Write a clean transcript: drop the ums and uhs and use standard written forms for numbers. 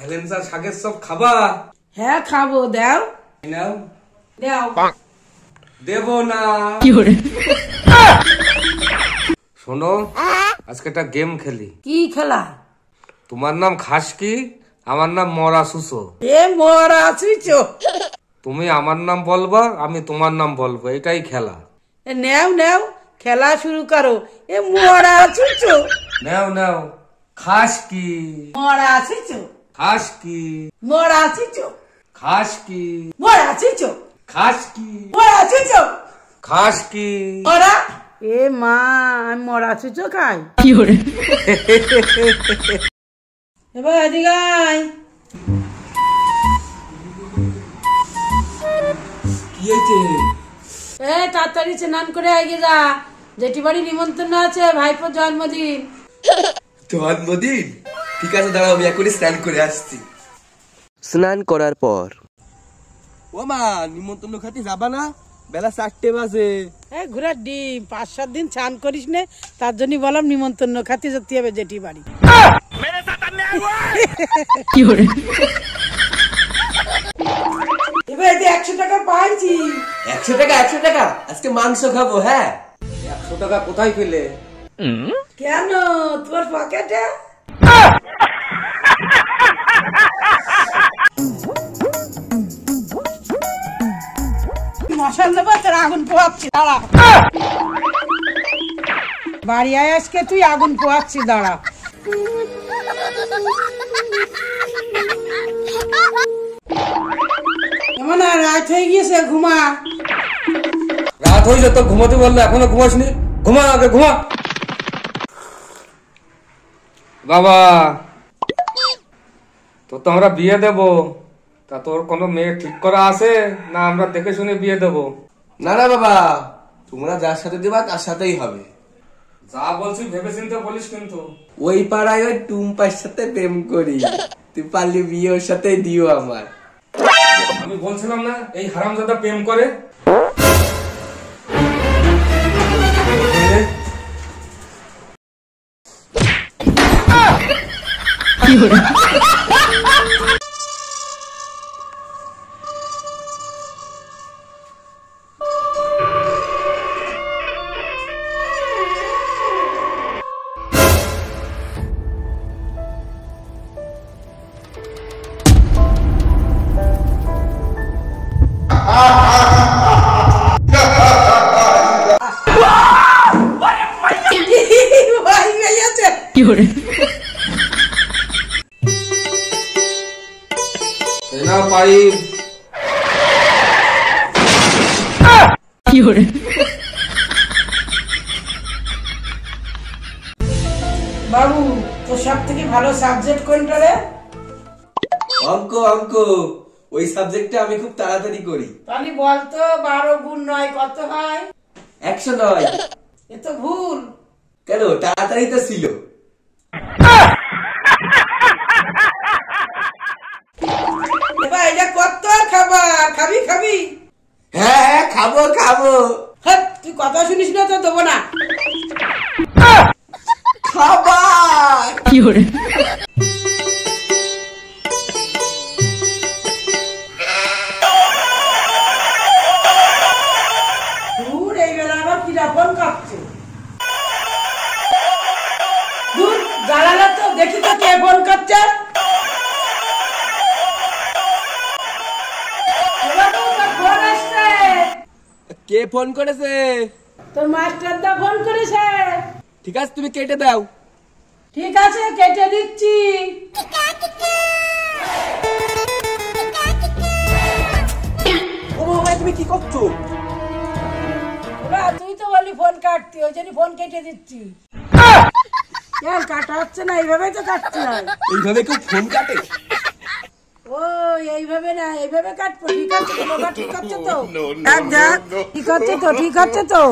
হেলেন্সা শাকের সব খাবা? হ্যাঁ খাবো, দাও নাও। দাও। দেব না। শোনো, আজকে একটা গেম খেলি। কি খেলা? তোমার নাম খাস কি, আমার নাম মরা সুসো। এ মরা সুইচো। তুমি আমার নাম বলবা, আমি তোমার নাম বলবো, এটাই খেলা। নাও নাও, খেলা শুরু করো। এ মরা সুইচো। নাও নাও। খাস কি? মরা সুইচো। খাস কি? মরা সুইচো। খাস কি? মরা সুইচো। খাস কি? মরা সুইচো। খাস কি? মরা। এ মা, আমি মরা সুইচো খাই। এবার এদিকে আয়। কি হয়েছে? এ তাড়াতাড়ি স্নান করে আগে যা, জেঠি বাড়ি নিমন্ত্রণ আছে, ভাইপোর জন্মদিন। জন্মদিন? ঠিক আছে, দাঁড়াও, আমি এখনই স্নান করে আসছি। স্নান করার পর ও মা, নিমন্ত্রণ খাতে যাবা না? বেলা 4টে বাজে। ঘোরার ডিম, 5-7 দিন স্নান করিস নে, তার জন্য বললাম নিমন্ত্রণ খাতে যেতে হবে জেঠি বাড়ি। এবার 100 টাকা পাইছি। 100 টাকা? 100 টাকা? আজকে মাংস খাবো। হ্যাঁ, 100 টাকা কোথায় পেলে? কেন, তোর পকেটে? মশাল দেবো, তোর আগুন পোয়াচ্ছি, দাঁড়া। বাড়ি আয়, আজকে তুই আগুন পোয়াচ্ছি, দাঁড়া। এমন রাত হয়ে গিয়েছে, ঘুমা। রাত হয়েছে তো ঘুমাতে বললো, এখনো ঘুমাসনি? ঘুমা আগে, ঘুমা। বাবা, তোর তো আমরা বিয়ে দেব, তা তোর কোনো মেয়ে ঠিক করা আছে না আমরা দেখে শুনে বিয়ে দেব? না না বাবা, তোমরা যার সাথে দেবা তার সাথেই হবে। যা বলছি ভেবে চিন্তে বলিস কিন্তু। ওই পাড়ায় ওই টুম্পার সাথে প্রেম করি, তুই পারলে বিয়ে ওর সাথে দিও আমার। আমি বলছিলাম না এই হারামজাদা প্রেম করে? বাবু, তোর সব থেকে ভালো সাবজেক্ট কোনটা রে? অঙ্ক। অঙ্ক, ওই সাবজেক্টটা আমি খুব তাড়াতাড়ি করি। তাহলে বলতো 12 গুণ 9 কত হয়? 109। এ তো ভুল। কেন, তাড়াতাড়ি তো ছিল। এবার এটা কত খাবার, খাবি খাবি? হ্যাঁ হ্যাঁ, খাবো খাবো। হ্যাঁ, তুই কথা শুনিস না তো দেবো না। খাবার। দূর, এই বেলা আবার কিরা ফোন কাঁপছে। দূর, জ্বালালো তো, দেখি তো কে ফোন কাঁপছে। কে ফোন করেছে? তোর মাস্টারদা ফোন করেছে। ঠিক আছে, তুমি কেটে দাও। ঠিক আছে, কেটে দিচ্ছি। ও বাবা, তুমি কি করছো? তুই তো বললি ফোন কাটতি, ওই জন্য ফোন কেটে দিচ্ছি। কাটা হচ্ছে না, এইভাবেই তো কাটতে হয়। এইভাবে কেউ ফোন কাটে? ও এইভাবে না, এইভাবে কাটবো। ঠিক আছে তো বাবা, ঠিক আছে তো? ঠিক আছে তো, ঠিক আছে তো।